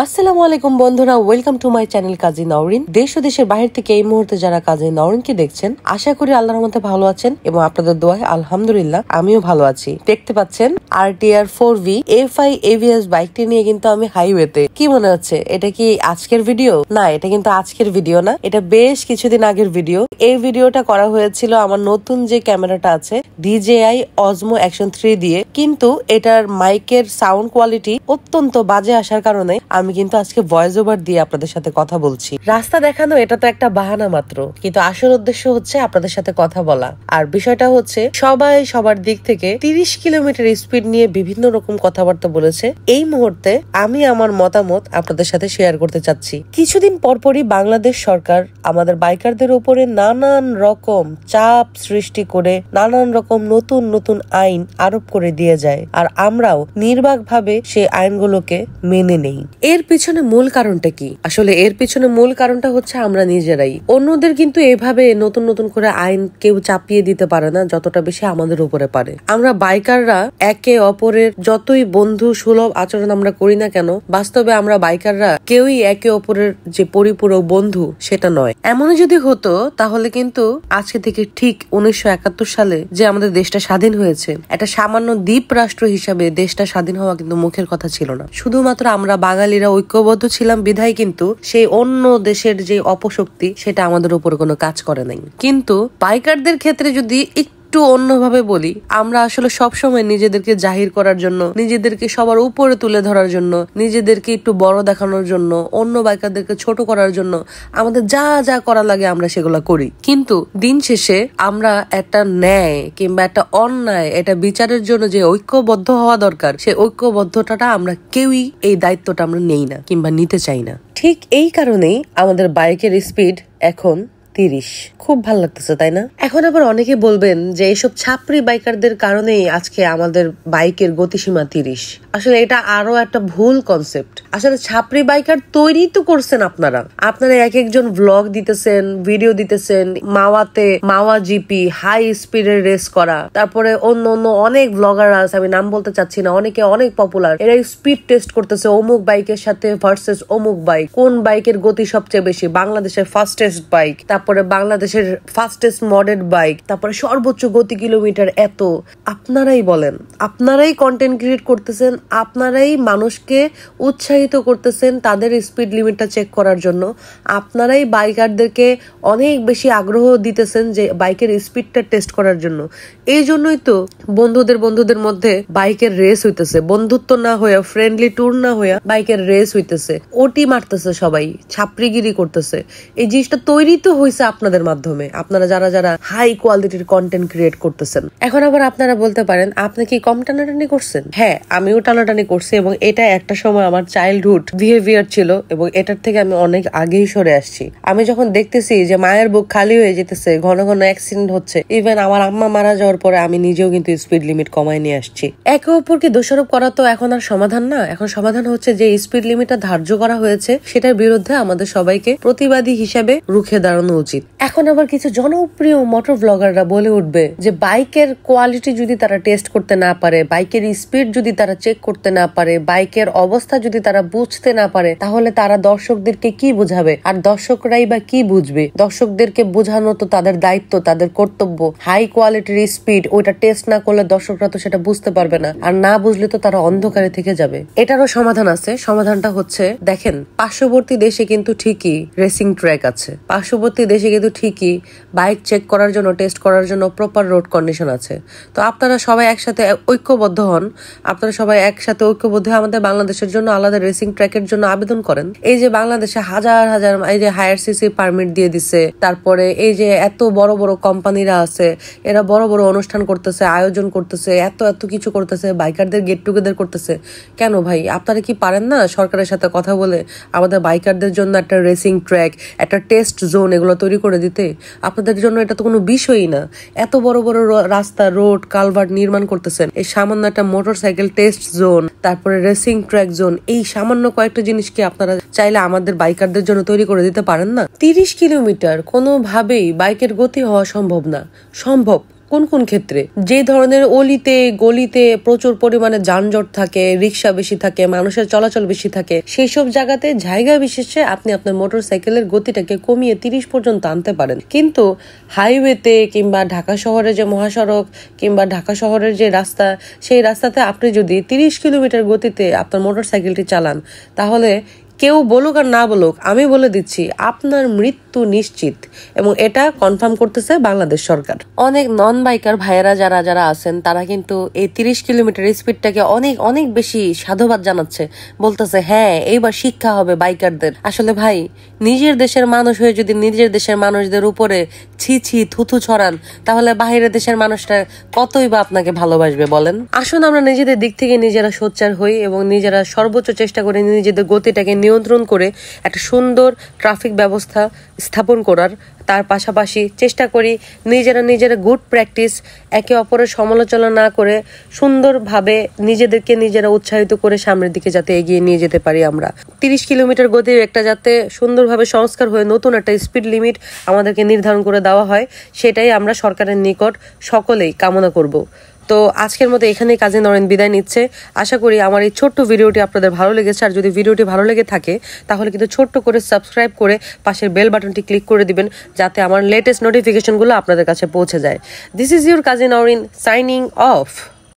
আসসালামু আলাইকুম বন্ধুরা, ওয়েলকাম টু মাই চ্যানেল কাজী নওরিন। দেশ ও দেশের বাহির থেকে এই মুহূর্তে যারা কাজী নওরিনকে দেখছেন, আশা করি আল্লাহর রহমতে ভালো আছেন এবং আপনাদের দোয়ায় আলহামদুলিল্লাহ আমিও ভালো আছি। দেখতে পাচ্ছেন RTR 4V FI AVS বাইকটি নিয়ে কিন্তু আমি হাইওয়েতে। কি মনে হচ্ছে এটা কি আজকের ভিডিও? না, এটা কিন্তু আজকের ভিডিও না, এটা বেশ কিছুদিন আগের ভিডিও। এই ভিডিওটা করা হয়েছিল আমার নতুন যে ক্যামেরাটা আছে DJI Osmo Action 3 দিয়ে, কিন্তু এটার মাইকের সাউন্ড কোয়ালিটি অত্যন্ত বাজে আসার কারণে আমি কিন্তু আজকে ভয়েস ওভার দিয়ে আপনাদের সাথে কথা বলছি। রাস্তা দেখানো এটা তো একটা বাহানা মাত্র, কিন্তু আসল উদ্দেশ্য হচ্ছে আপনাদের সাথে কথা বলা। আর বিষয়টা হচ্ছে সবাই সবার দিক থেকে 30 কিলোমিটার স্পিড নিয়ে বিভিন্ন রকম কথাবার্তা বলেছে। এই মুহূর্তে আমি আমার মতামত আপনাদের সাথে শেয়ার করতে চাচ্ছি। কিছুদিন পরপরই বাংলাদেশ সরকার আমাদের বাইকারদের উপরে নানান রকম চাপ সৃষ্টি করে নানান রকম নতুন নতুন আইন আরোপ করে দিয়ে যায়, আর আমরাও নির্বাকভাবে সেই আইনগুলোকে মেনে নেই। এর পিছনে মূল কারণটা কি? আসলে এর পিছনে মূল কারণটা হচ্ছে আমরা নিজেরাই। অন্যদের কিন্তু এভাবে নতুন নতুন করে আইন কেউ চাপিয়ে দিতে পারে না যতটা বেশি আমাদের উপরে পারে। আমরা বাইকাররা একে অপরের যতই বন্ধু সুলভ আচরণ আমরা করি না কেন, বাস্তবে আমরা বাইকাররা কেউই একে অপরের যে পরিপূরক বন্ধু সেটা নয়। এমনই যদি হতো তাহলে কিন্তু আজকে থেকে ঠিক 1971 সালে যে আমাদের দেশটা স্বাধীন হয়েছে, একটা সামান্য দ্বীপ রাষ্ট্র হিসাবে দেশটা স্বাধীন হওয়া কিন্তু মুখের কথা ছিল না। শুধুমাত্র আমরা বাঙালিরা ঐক্যবদ্ধ ছিলাম বিধায় কিন্তু সেই অন্য দেশের যে অপশক্তি সেটা আমাদের উপরে কোনো কাজ করে নাই। কিন্তু বাইকারদের ক্ষেত্রে যদি একটু অন্যভাবে বলি, আমরা আসলে সবসময় নিজেদেরকে জাহির করার জন্য, নিজেদেরকে সবার উপরে তুলে ধরার জন্য, নিজেদেরকে একটু বড় দেখানোর জন্য, অন্য বাইকারদেরকে ছোট করার জন্য আমাদের যা যা করা লাগে আমরা সেগুলো করি। কিন্তু দিন শেষে আমরা একটা ন্যায় কিংবা একটা অন্যায়, এটা বিচারের জন্য যে ঐক্যবদ্ধ হওয়া দরকার, সেই ঐক্যবদ্ধতাটা আমরা কেউই এই দায়িত্বটা আমরা নেই না কিংবা নিতে চাই না। ঠিক এই কারণেই আমাদের বাইকের স্পিড এখন 30। খুব ভালো লাগতেছে, তাই না? এখন আবার অনেকে বলবেন যে এইসব ছাপরি বাইকারদের কারণেই আজকে আমাদের বাইকের গতিসীমা 30। আসলে এটা আরো একটা ভুল কনসেপ্ট। আসলে ছাপরি বাইকার তৈরি তো করছেন আপনারা এক একজন ব্লগ দিতেছেন, ভিডিও দিতেছেন, মাওয়া জিপি হাই স্পিডের রেস করা, তারপরে অন্য অন্য অনেক ব্লগার আছে, আমি নাম বলতে চাচ্ছি না, অনেকে অনেক পপুলার, এরা স্পিড টেস্ট করতেছে অমুক বাইকের সাথে ভার্সেস অমুক বাইক, কোন বাইকের গতি সবচেয়ে বেশি, বাংলাদেশের ফাস্টেস্ট বাইক, তারপরে বাংলাদেশের ফাস্টেস্ট মডেল বাইক, তারপরে সর্বোচ্চ গতি কিলোমিটার এত। আপনারাই বলেন, আপনারাই কন্টেন্ট ক্রিয়েট করতেছেন, আপনারাই মানুষকে উৎসাহিত করতেছেন তাদের স্পিড লিমিটটা চেক করার জন্য, আপনারাই বাইকারদেরকে অনেক বেশি আগ্রহ দিতেছেন যে বাইকের স্পিডটা টেস্ট করার জন্য। এই জন্যই তো বন্ধুদের মধ্যে বাইকের রেস হইতেছে, বন্ধুত্ব না হইয়া, ফ্রেন্ডলি ট্যুর না হইয়া বাইকের রেস হইতেছে, ওটি মারতেছে, সবাই ছাপরিগিরি করতেছে। এই জিনিসটা তৈরি তো হয়েছে আপনাদের মাধ্যমে, আপনারা যারা যারা হাই কোয়ালিটির কন্টেন্ট ক্রিয়েট করতেছেন। এখন আবার আপনারা বলতে পারেন, আপনি কি কম টানাটানি করছেন? হ্যাঁ, আমিও টানাটানি করছি, এবং এটা একটা সময় আমার চাইল্ডহুড বিহেভিয়ার ছিল, এবং এটার থেকে আমি অনেক আগেই সরে আসছি। আমি যখন দেখতেছি যে মায়ের বুক খালি হয়ে যেতেছে, ঘন ঘন অ্যাক্সিডেন্ট হচ্ছে, ইভেন আমার আম্মা মারা যাওয়ার পরে আমি নিজেও কিন্তু স্পিড লিমিট কমায় নিয়ে আসছি। একে অপরকে দোষারোপ করা তো এখন আর সমাধান না। এখন সমাধান হচ্ছে যে স্পিড লিমিটটা ধার্য করা হয়েছে সেটার বিরুদ্ধে আমাদের সবাইকে প্রতিবাদী হিসাবে রুখে দাঁড়ানো উচিত। এখন আবার কিছু জনপ্রিয় মোটর ব্লগাররা বলে উঠবে যে বাইকের কোয়ালিটি যদি তারা টেস্ট করতে না পারে, বাইকের স্পিড যদি তারা চেক করতে না পারে, বাইকের অবস্থা যদি তারা বুঝতে না পারে, তাহলে তারা দর্শকদেরকে কি বুঝাবে? আর দর্শকরাই বা কি বুঝবে? দর্শকদেরকে বোঝানো তো তাদের দায়িত্ব, তাদের কর্তব্য। হাই কোয়ালিটির স্পিড ওইটা টেস্ট না করলে দর্শকরা তো সেটা বুঝতে পারবে না, আর না বুঝলে তো তারা অন্ধকারে থেকে যাবে। এটারও সমাধান আছে। সমাধানটা হচ্ছে, দেখেন, পার্শ্ববর্তী দেশে কিন্তু ঠিকই রেসিং ট্র্যাক আছে, পার্শ্ববর্তী দেশে কিন্তু ঠিকই বাইক চেক করার জন্য, টেস্ট করার জন্য প্রপার রোড কন্ডিশন আছে। তো আপনারা সবাই একসাথে ঐক্যবদ্ধ হন, আপনারা সবাই একসাথে ঐক্যবদ্ধ হয়ে আমাদের বাংলাদেশের জন্য আলাদা রেসিং ট্র্যাকের জন্য আবেদন করেন। এই যে বাংলাদেশে হাজার হাজার এই যে হায়ার সিসি পারমিট দিয়ে দিচ্ছে, তারপরে এই যে এত বড় বড় কোম্পানিরা আছে, এরা বড় বড় অনুষ্ঠান করতেছে, আয়োজন করতেছে, এত এত কিছু করতেছে, বাইকারদের গেট টুগেদার করতেছে। কেন ভাই, আপনারা কি পারেন না সরকারের সাথে কথা বলে আমাদের বাইকারদের জন্য একটা রেসিং ট্র্যাক, একটা টেস্ট জোন এগুলো তৈরি করে দিতে? আপনাদের জন্য এটা তো কোনো বিষয়ই না। এত বড় বড় রাস্তা, রোড, কালভার্ট নির্মাণ করতেছেন, এই সামান্য একটা মোটরসাইকেল টেস্ট জোন, তারপরে রেসিং ট্র্যাক জোন, এই সামান্য কয়েকটা জিনিস কি আপনারা চাইলে আমাদের বাইকারদের জন্য তৈরি করে দিতে পারেন না? 30 কিলোমিটার কোনোভাবেই বাইকের গতি হওয়া সম্ভব না। সম্ভব, কোন কোন ক্ষেত্রে? যে ধরনের অলিতে গলিতে প্রচুর পরিমাণে যানজট থাকে, রিক্সা বেশি থাকে, মানুষের চলাচল বেশি থাকে, সেই সব জায়গাতে জায়গা বিশেষে আপনি আপনার মোটরসাইকেলের গতিটাকে কমিয়ে 30 পর্যন্ত আনতে পারেন। কিন্তু হাইওয়েতে কিংবা ঢাকা শহরের যে মহাসড়ক কিংবা ঢাকা শহরের যে রাস্তা, সেই রাস্তাতে আপনি যদি 30 কিলোমিটার গতিতে আপনার মোটরসাইকেলটি চালান, তাহলে কেউ বলুক আর না বলুক, আমি বলে দিচ্ছি আপনার মৃত্যু নিশ্চিত। এবং এটা কনফার্ম করতেছে বাংলাদেশ সরকার। অনেক নন বাইকার ভাইয়েরা যারা যারা আছেন, তারা কিন্তু এই 30 কিলোমিটার স্পিডটাকে অনেক অনেক বেশি সাধুবাদ জানাচ্ছে, বলতেছে হ্যাঁ এইবার শিক্ষা হবে বাইকারদের। আসলে ভাই, নিজের দেশের মানুষ হয়ে যদি নিজের দেশের মানুষদের উপরে ছি ছি থুথু ছড়ান, তাহলে বাইরের দেশের মানুষটা কতই বা আপনাকে ভালোবাসবে বলেন? আসুন আমরা নিজেদের দিক থেকে নিজেরা সোচ্চার হই এবং নিজেরা সর্বোচ্চ চেষ্টা করে নিজেদের গতিটাকে নিয়ন্ত্রণ করে একটা সুন্দর ট্রাফিক ব্যবস্থা স্থাপন করার। তার পাশাপাশি চেষ্টা করি নিজেরা গুড প্র্যাকটিস, একে অপরের সমালোচনা না করে সুন্দরভাবে নিজেদেরকে নিজেরা উৎসাহিত করে সামনের দিকে যাতে এগিয়ে নিয়ে যেতে পারি। আমরা 30 কিলোমিটার গতির একটা যাতে সুন্দরভাবে সংস্কার হয়ে নতুন একটা স্পিড লিমিট আমাদেরকে নির্ধারণ করে দেওয়া হয়, সেটাই আমরা সরকারের নিকট সকলেই কামনা করব। তো আজকের মতো এখানেই কাজী নরেন বিদায় নিচ্ছে। আশা করি আমার এই ছোট্ট ভিডিওটি আপনাদের ভালো লেগেছে। আর যদি ভিডিওটি ভালো লেগে থাকে, তাহলে কিন্তু ছোট্ট করে সাবস্ক্রাইব করে পাশের বেল বাটনটি ক্লিক করে দিবেন, যাতে আমার লেটেস্ট নোটিফিকেশনগুলো আপনাদের কাছে পৌঁছে যায়। This is your Kazi Naren signing off.